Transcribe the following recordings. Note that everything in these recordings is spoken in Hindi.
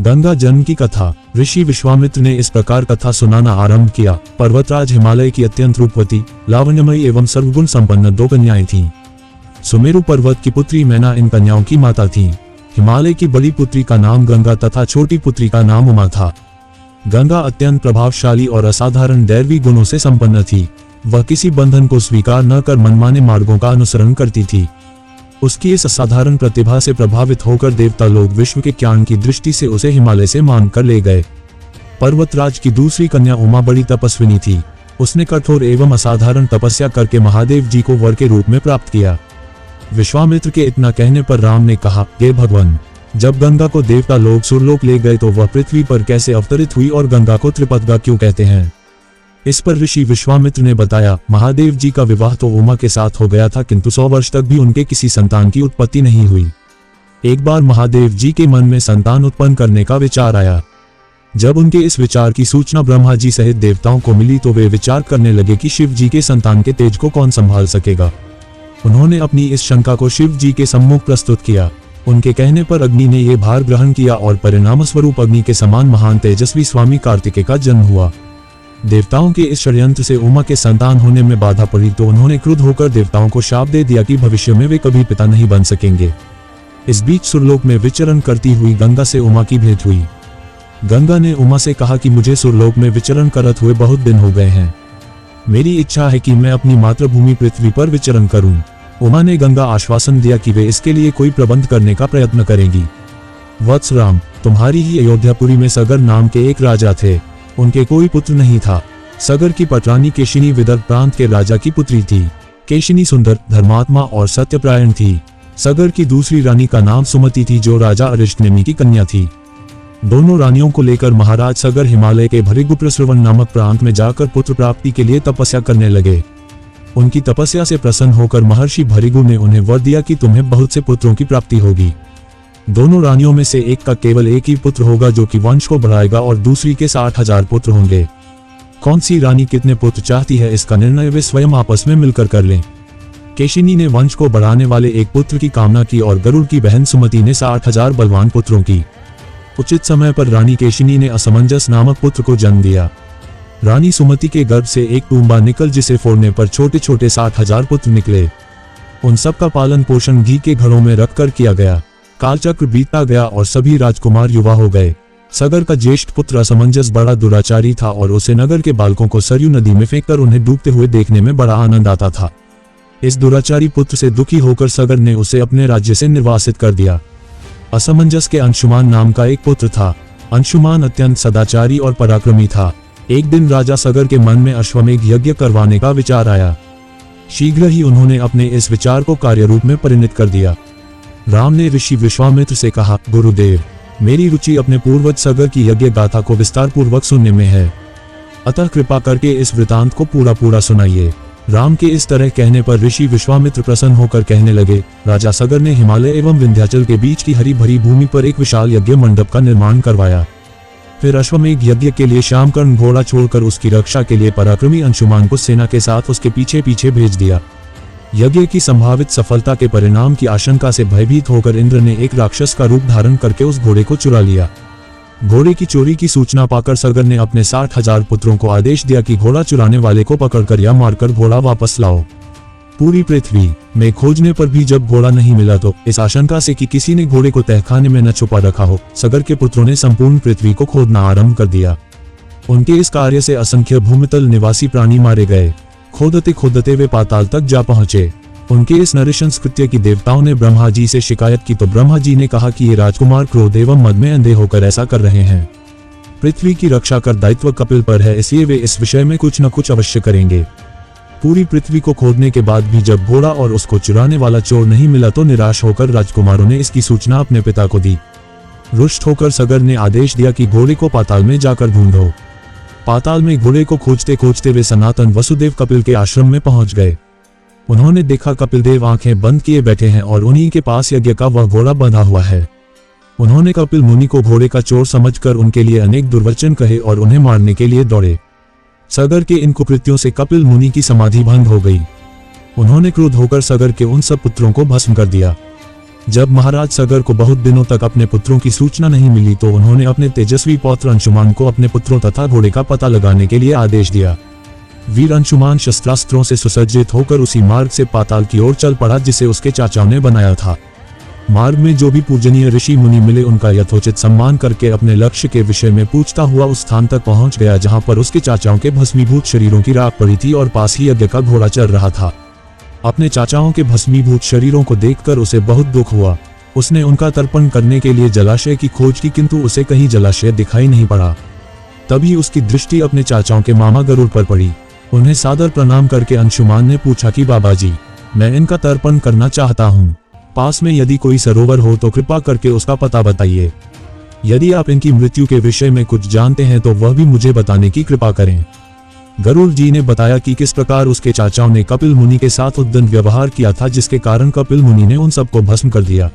गंगा जन्म की कथा। ऋषि विश्वामित्र ने इस प्रकार कथा सुनाना आरंभ किया। पर्वतराज हिमालय की अत्यंत रूपवती, लावण्यमयी एवं सर्वगुण संपन्न 2 कन्याएं थीं। सुमेरु पर्वत की पुत्री मैना इन कन्याओं की माता थी। हिमालय की बड़ी पुत्री का नाम गंगा तथा छोटी पुत्री का नाम उमा था। गंगा अत्यंत प्रभावशाली और असाधारण दैवी गुणों से संपन्न थी। वह किसी बंधन को स्वीकार न कर मनमाने मार्गों का अनुसरण करती थी। उसकी इस असाधारण प्रतिभा से प्रभावित होकर देवता लोग विश्व के ज्ञान की दृष्टि से उसे हिमालय से मान कर ले गए। पर्वतराज की दूसरी कन्या उमा बड़ी तपस्विनी थी। उसने कठोर एवं असाधारण तपस्या करके महादेव जी को वर के रूप में प्राप्त किया। विश्वामित्र के इतना कहने पर राम ने कहा, हे भगवान, जब गंगा को देवता लोग सुरलोक ले गए तो वह पृथ्वी पर कैसे अवतरित हुई और गंगा को त्रिपदगा क्यों कहते हैं? इस पर ऋषि विश्वामित्र ने बताया, महादेव जी का विवाह तो उमा के साथ हो गया था, किंतु 100 वर्ष तक भी उनके किसी संतान की उत्पत्ति नहीं हुई। एक बार महादेव जी के मन में संतान उत्पन्न करने का विचार आया। जब उनके इस विचार की सूचना ब्रह्मा जी सहित देवताओं को मिली तो वे विचार करने लगे कि शिव जी के संतान के तेज को कौन संभाल सकेगा। उन्होंने अपनी इस शंका को शिव जी के सम्मुख प्रस्तुत किया। उनके कहने पर अग्नि ने यह भार ग्रहण किया और परिणाम स्वरूप अग्नि के समान महान तेजस्वी स्वामी कार्तिकेय का जन्म हुआ। देवताओं के इस षड्यंत्र से उमा के संतान होने में बाधा पड़ी तो उन्होंने क्रुद्ध होकर देवताओं को शाप दे दिया कि भविष्य में वे कभी पिता नहीं बन सकेंगे। इस बीच सुरलोक में विचरण करती हुई गंगा से उमा की भेंट हुई। गंगा ने उमा से कहा कि मुझे सुरलोक में विचरण करते हुए बहुत दिन हो गए हैं। मेरी इच्छा है कि मैं अपनी मातृभूमि पृथ्वी पर विचरण करूं। उमा ने गंगा आश्वासन दिया कि वे इसके लिए कोई प्रबंध करने का प्रयत्न करेंगी। वत्स राम, तुम्हारी ही अयोध्यापुरी में सगर नाम के एक राजा थे। उनके कोई पुत्र नहीं था। सगर की पटरानी केशिनी विदर्भ प्रांत के राजा की पुत्री थी। केशिनी सुंदर, धर्मात्मा और सत्यप्रायण थी। सगर की दूसरी रानी का नाम सुमति थी जो राजा अरिष्टनेमि की कन्या थी। दोनों रानियों को लेकर महाराज सगर हिमालय के भृगुप्रस्रवण नामक प्रांत में जाकर पुत्र प्राप्ति के लिए तपस्या करने लगे। उनकी तपस्या से प्रसन्न होकर महर्षि भृगु ने उन्हें वर दिया कि तुम्हें बहुत से पुत्रों की प्राप्ति होगी। दोनों रानियों में से एक का केवल एक ही पुत्र होगा जो कि वंश को बढ़ाएगा और दूसरी के 60,000 पुत्र होंगे। कौन सी रानी कितने पुत्र चाहती है इसका निर्णय वे स्वयं आपस में मिलकर कर लें। केशिनी ने वंश को बढ़ाने वाले एक पुत्र की कामना की और गरुड़ की बहन सुमति ने 60,000 बलवान पुत्रों की। उचित समय पर रानी केशिनी ने असमंजस नामक पुत्र को जन्म दिया। रानी सुमति के गर्भ से एक टूंबा निकल जिसे फोड़ने पर छोटे छोटे 60,000 पुत्र निकले। उन सब का पालन पोषण घी के घरों में रखकर किया गया। कालचक्र बीतता गया और सभी राजकुमार युवा हो गए। सगर का ज्येष्ठ पुत्र असमंजस बड़ा दुराचारी था और उसे नगर के बालकों को सरयू नदी में फेंककर उन्हें डूबते हुए देखने में बड़ा आनंद आता था। इस दुराचारी पुत्र से दुखी होकर सगर ने उसे अपने राज्य से निर्वासित कर दिया। असमंजस के अंशुमान नाम का एक पुत्र था। अंशुमान अत्यंत सदाचारी और पराक्रमी था। एक दिन राजा सगर के मन में अश्वमेघ यज्ञ करवाने का विचार आया। शीघ्र ही उन्होंने अपने इस विचार को कार्य रूप में परिणत कर दिया। राम ने ऋषि विश्वामित्र से कहा, गुरुदेव, मेरी रुचि अपने पूर्वज सगर की यज्ञ गाथा को विस्तार पूर्वक सुनने में है, अतः कृपा करके इस वृतांत को पूरा पूरा सुनाइए। राम के इस तरह कहने पर ऋषि विश्वामित्र प्रसन्न होकर कहने लगे, राजा सगर ने हिमालय एवं विंध्याचल के बीच की हरी भरी भूमि पर एक विशाल यज्ञ मंडप का निर्माण करवाया। फिर अश्वमेघ यज्ञ के लिए शामकर्ण घोड़ा छोड़कर उसकी रक्षा के लिए पराक्रमी अंशुमान को सेना के साथ उसके पीछे पीछे भेज दिया। यज्ञ की संभावित सफलता के परिणाम की आशंका से भयभीत होकर इंद्र ने एक राक्षस का रूप धारण करके उस घोड़े को चुरा लिया। घोड़े की चोरी की सूचना पाकर सगर ने अपने 60,000 पुत्रों को आदेश दिया कि घोड़ा चुराने वाले को पकड़कर या मारकर घोड़ा वापस लाओ। पूरी पृथ्वी में खोजने पर भी जब घोड़ा नहीं मिला तो इस आशंका से कि किसी ने घोड़े को तहखाने में न छुपा रखा हो, सगर के पुत्रों ने संपूर्ण पृथ्वी को खोदना आरंभ कर दिया। उनके इस कार्य से असंख्य भूमितल निवासी प्राणी मारे गए। खोदते खोदते वे पाताल तक जा पहुंचे। उनके इस नृशंस कृत्य की देवताओं ने ब्रह्मा जी से शिकायत की तो ब्रह्मा जी ने कहा कि ये राजकुमार क्रोध एवं मद में अंधे होकर ऐसा कर रहे हैं। पृथ्वी की रक्षा कर दायित्व कपिल पर है, इसलिए वे इस विषय में कुछ न कुछ अवश्य करेंगे। पूरी पृथ्वी को खोदने के बाद भी जब घोड़ा और उसको चुराने वाला चोर नहीं मिला तो निराश होकर राजकुमारों ने इसकी सूचना अपने पिता को दी। रुष्ट होकर सगर ने आदेश दिया कि घोड़े को पाताल में जाकर ढूंढो। पाताल में घोड़े को खोजते खोजते वे सनातन वसुदेव कपिल के आश्रम में पहुंच गए। उन्होंने देखा कपिल देव आंखें बंद किए बैठे हैं और उन्हीं के पास यज्ञ का वह घोड़ा बंधा हुआ है। उन्होंने कपिल मुनि को घोड़े का चोर समझकर उनके लिए अनेक दुर्वचन कहे और उन्हें मारने के लिए दौड़े। सगर के इन कुकृत्यों से कपिल मुनि की समाधि भंग हो गई। उन्होंने क्रोध होकर सगर के उन सब पुत्रों को भस्म कर दिया। जब महाराज सगर को बहुत दिनों तक अपने पुत्रों की सूचना नहीं मिली तो उन्होंने अपने तेजस्वी पौत्र अंशुमान को अपने पुत्रों तथा घोड़े का पता लगाने के लिए आदेश दिया। वीर अंशुमान शस्त्रास्त्रों से सुसज्जित होकर उसी मार्ग से पाताल की ओर चल पड़ा जिसे उसके चाचाओं ने बनाया था। मार्ग में जो भी पूजनीय ऋषि मुनि मिले उनका यथोचित सम्मान करके अपने लक्ष्य के विषय में पूछता हुआ उस स्थान तक पहुंच गया जहां पर उसके चाचाओं के भस्मीभूत शरीरों की राख पड़ी थी और पास ही यज्ञ का घोड़ा चल रहा था। अपने चाचाओं के भस्मीभूत शरीरों को देखकर उसे बहुत दुख हुआ। उसने उनका तर्पण करने के लिए जलाशय की खोज की किंतु उसे कहीं जलाशय दिखाई नहीं पड़ा। तभी उसकी दृष्टि अपने चाचाओं के मामा गरुड़ पर पड़ी। उन्हें सादर प्रणाम करके अंशुमान ने पूछा कि बाबा जी, मैं इनका तर्पण करना चाहता हूँ। पास में यदि कोई सरोवर हो तो कृपा करके उसका पता बताइए। यदि आप इनकी मृत्यु के विषय में कुछ जानते हैं तो वह भी मुझे बताने की कृपा करें। गरुड़ जी ने बताया कि किस प्रकार उसके चाचाओं ने कपिल मुनि के साथ उद्दंड व्यवहार किया था जिसके कारण कपिल मुनि ने उन सबको भस्म कर दिया।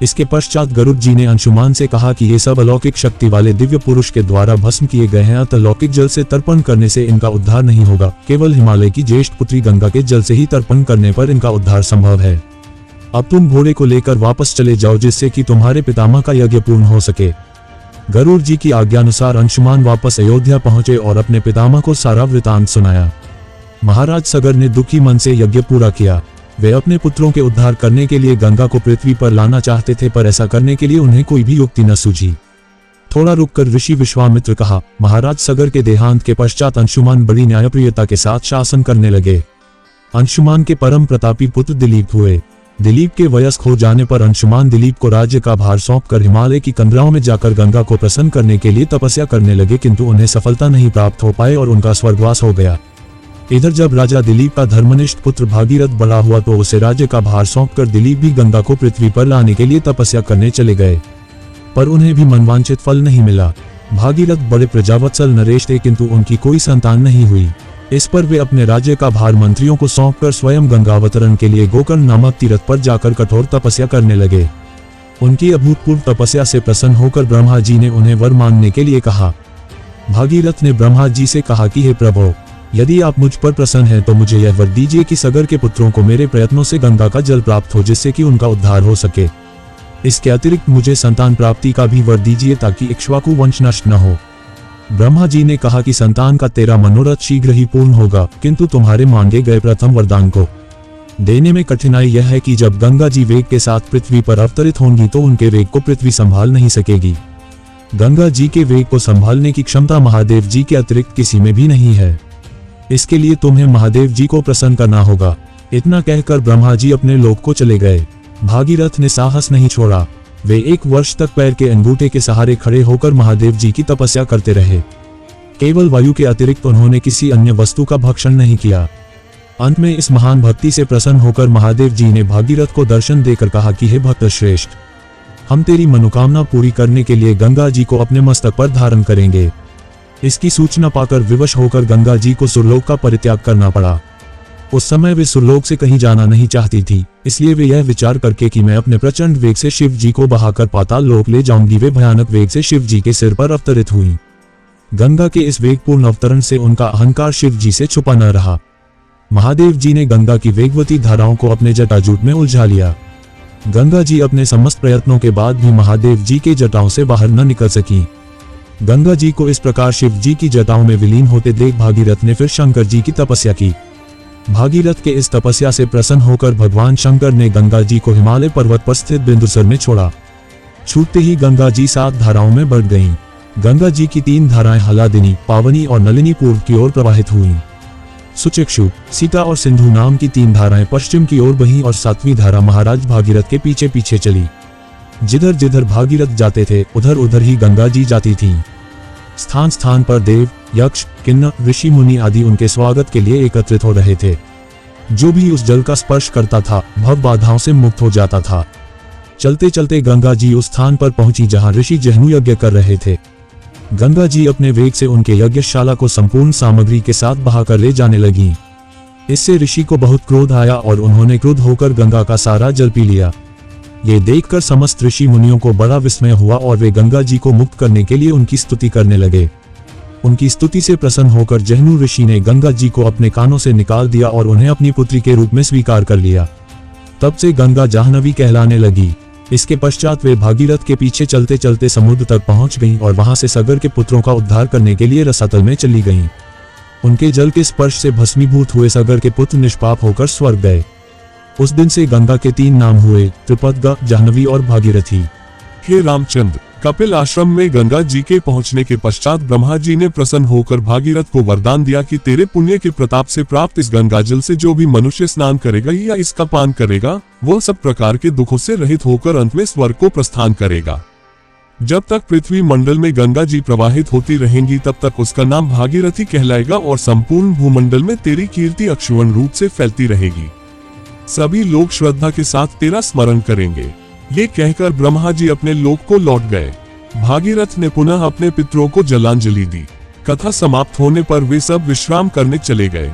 इसके पश्चात गरुड़ जी ने अंशुमान से कहा कि ये सब अलौकिक शक्ति वाले दिव्य पुरुष के द्वारा भस्म किए गए हैं, अतः लौकिक जल से तर्पण करने से इनका उद्धार नहीं होगा। केवल हिमालय की ज्येष्ठ पुत्री गंगा के जल से ही तर्पण करने पर इनका उद्धार संभव है। अब तुम घोड़े को लेकर वापस चले जाओ जिससे कि तुम्हारे पितामह का यज्ञ पूर्ण हो सके। गरुड़ जी की आज्ञानुसार अंशुमान वापस अयोध्या पहुंचे और अपने पितामह को सारा वृतांत सुनाया। महाराज सगर ने दुखी मन से यज्ञ पूरा किया। वे अपने पुत्रों के उद्धार करने के लिए गंगा को पृथ्वी पर लाना चाहते थे, पर ऐसा करने के लिए उन्हें कोई भी युक्ति न सूझी। थोड़ा रुककर ऋषि विश्वामित्र कहा, महाराज सगर के देहांत के पश्चात अंशुमान बड़ी न्यायप्रियता के साथ शासन करने लगे। अंशुमान के परम प्रतापी पुत्र दिलीप हुए। दिलीप के वयस्क हो जाने पर अंशुमान दिलीप को राज्य का भार सौंपकर हिमालय की कंदराओं में जाकर गंगा को प्रसन्न करने के लिए तपस्या करने लगे, किंतु उन्हें सफलता नहीं प्राप्त हो पाए और उनका स्वर्गवास हो गया। इधर जब राजा दिलीप का धर्मनिष्ठ पुत्र भागीरथ बड़ा हुआ तो उसे राज्य का भार सौंपकर दिलीप भी गंगा को पृथ्वी पर लाने के लिए तपस्या करने चले गए, पर उन्हें भी मनवांछित फल नहीं मिला। भागीरथ बड़े प्रजावत्सल नरेश थे किंतु उनकी कोई संतान नहीं हुई। इस पर वे अपने राज्य का भार मंत्रियों को सौंपकर स्वयं गंगावतरण के लिए गोकर्ण नामक तीर्थ पर जाकर कठोर तपस्या करने लगे। उनकी अभूतपूर्व तपस्या से प्रसन्न होकर ब्रह्मा जी ने उन्हें वर मांगने के लिए कहा। भागीरथ ने ब्रह्मा जी से कहा कि हे प्रभु, यदि आप मुझ पर प्रसन्न हैं तो मुझे यह वर दीजिए कि सगर के पुत्रों को मेरे प्रयत्नों से गंगा का जल प्राप्त हो जिससे कि उनका उद्धार हो सके। इसके अतिरिक्त मुझे संतान प्राप्ति का भी वर दीजिए ताकि इक्ष्वाकु वंश नष्ट न हो। ब्रह्मा जी ने कहा कि संतान का तेरा मनोरथ शीघ्र ही पूर्ण होगा, किंतु तुम्हारे मांगे गए प्रथम वरदान को देने में कठिनाई यह है कि जब गंगा जी वेग के साथ पृथ्वी पर अवतरित होंगी तो उनके वेग को पृथ्वी संभाल नहीं सकेगी। गंगा जी के वेग को संभालने की क्षमता महादेव जी के अतिरिक्त किसी में भी नहीं है। इसके लिए तुम्हें महादेव जी को प्रसन्न करना होगा। इतना कहकर ब्रह्मा जी अपने लोक को चले गए। भागीरथ ने साहस नहीं छोड़ा। वे 1 वर्ष तक पैर के अंगूठे के सहारे खड़े होकर महादेव जी की तपस्या करते रहे। केवल वायु के अतिरिक्त उन्होंने किसी अन्य वस्तु का भक्षण नहीं किया। अंत में इस महान भक्ति से प्रसन्न होकर महादेव जी ने भागीरथ को दर्शन देकर कहा कि हे भक्त श्रेष्ठ, हम तेरी मनोकामना पूरी करने के लिए गंगा जी को अपने मस्तक पर धारण करेंगे। इसकी सूचना पाकर विवश होकर गंगा जी को सुरलोक का परित्याग करना पड़ा। उस समय वे सुरलोक से कहीं जाना नहीं चाहती थी, इसलिए वे यह विचार करके कि मैं अपने प्रचंड वेग से शिव जी को बहाकर पाताल लोक ले जाऊंगी, वे भयानक वेग से शिव जी के सिर पर अवतरित हुई। गंगा के इस वेगपूर्ण अवतरण से उनका अहंकार शिव जी से छुपा न रहा। महादेव जी ने गंगा की वेगवती धाराओं को अपने जटाजूट में उलझा लिया। गंगा जी अपने समस्त प्रयत्नों के बाद भी महादेव जी के जटाओं से बाहर न निकल सकी। गंगा जी को इस प्रकार शिव जी की जटाओं में विलीन होते देख भागीरथ ने फिर शंकर जी की तपस्या की। भागीरथ के इस तपस्या से प्रसन्न होकर भगवान शंकर ने गंगा जी को हिमालय पर्वत पर स्थित बिंदुसर में छोड़ा। छूटते ही गंगा जी 7 धाराओं में बढ़ गईं। गंगा जी की 3 धाराएं हलादिनी, पावनी और नलिनी पूर्व की ओर प्रवाहित हुईं। सुचक्षु, सीता और सिंधु नाम की 3 धाराएं पश्चिम की ओर बहीं और 7वीं धारा महाराज भागीरथ के पीछे पीछे चली। जिधर जिधर भागीरथ जाते थे उधर उधर ही गंगा जी जाती थीं। स्थान स्थान पर देव, यक्ष, किन्नर, ऋषि मुनि आदि उनके स्वागत के लिए एकत्रित हो रहे थे। जो भी उस जल का स्पर्श करता था भव बाधाओं से मुक्त हो जाता था। चलते चलते गंगा जी उस स्थान पर पहुंची जहां ऋषि जहनु यज्ञ कर रहे थे। गंगा जी अपने वेग से उनके यज्ञशाला को संपूर्ण सामग्री के साथ बहाकर ले जाने लगी। इससे ऋषि को बहुत क्रोध आया और उन्होंने क्रुद्ध होकर गंगा का सारा जल पी लिया। ये देखकर समस्त ऋषि मुनियों को बड़ा विस्मय हुआ और वे गंगा जी को मुक्त करने के लिए उनकी स्तुति करने लगे। उनकी स्तुति से प्रसन्न होकर जहनु ऋषि ने गंगा जी को अपने कानों से निकाल दिया और उन्हें अपनी पुत्री के रूप में स्वीकार कर लिया। तब से गंगा जाह्नवी कहलाने लगी। इसके पश्चात वे भागीरथ के पीछे चलते चलते समुद्र तक पहुंच गईं और वहां से सगर के पुत्रों का उद्धार करने के लिए रसातल में चली गईं। उनके जल के स्पर्श से भस्मीभूत हुए सगर के पुत्र निष्पाप होकर स्वर्ग गए। उस दिन से गंगा के 3 नाम हुए, त्रिपदगा, जाह्नवी और भागीरथी। हे रामचंद्र, कपिल आश्रम में गंगा जी के पहुंचने के पश्चात ब्रह्मा जी ने प्रसन्न होकर भागीरथ को वरदान दिया कि तेरे पुण्य के प्रताप से प्राप्त इस गंगा जल से जो भी मनुष्य स्नान करेगा या इसका पान करेगा, वह सब प्रकार के दुखों से रहित होकर अंत में स्वर्ग को प्रस्थान करेगा। जब तक पृथ्वी मंडल में गंगा जी प्रवाहित होती रहेंगी तब तक उसका नाम भागीरथी कहलाएगा और संपूर्ण भूमंडल में तेरी कीर्ति अक्षुण्ण रूप से फैलती रहेगी। सभी लोग श्रद्धा के साथ तेरा स्मरण करेंगे। ये कहकर ब्रह्मा जी अपने लोक को लौट गए। भागीरथ ने पुनः अपने पितरों को जलांजलि दी। कथा समाप्त होने पर वे सब विश्राम करने चले गए।